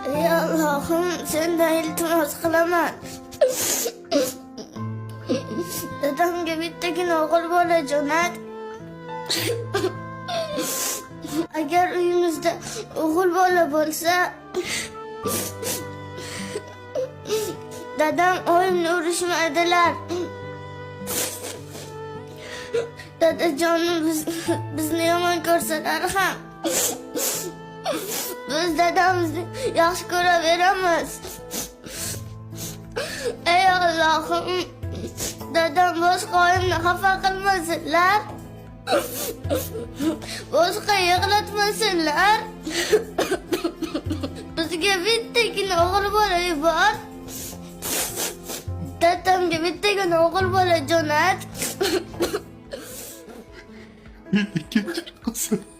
Ey Allohim, sendan iltimos qilaman. Dadamga bittagina o'g'il bola jo'nat. Agar uyimizda o'g'il bola bo'lsa, dadam oyimni urishmaydilar. Dadajonim bizni yomon ko'rsalar ham biz dadamizni yaxshi ko'raveramiz. Ey Allohim, dadam boshqa oyimni xafa qilmasinlar. Boshqa yig'latmasinlar. Bizga bittagina o'g'il bola bor. Dadamga bittagina o'g'il bola jo'nat. Ikkinchi qizim.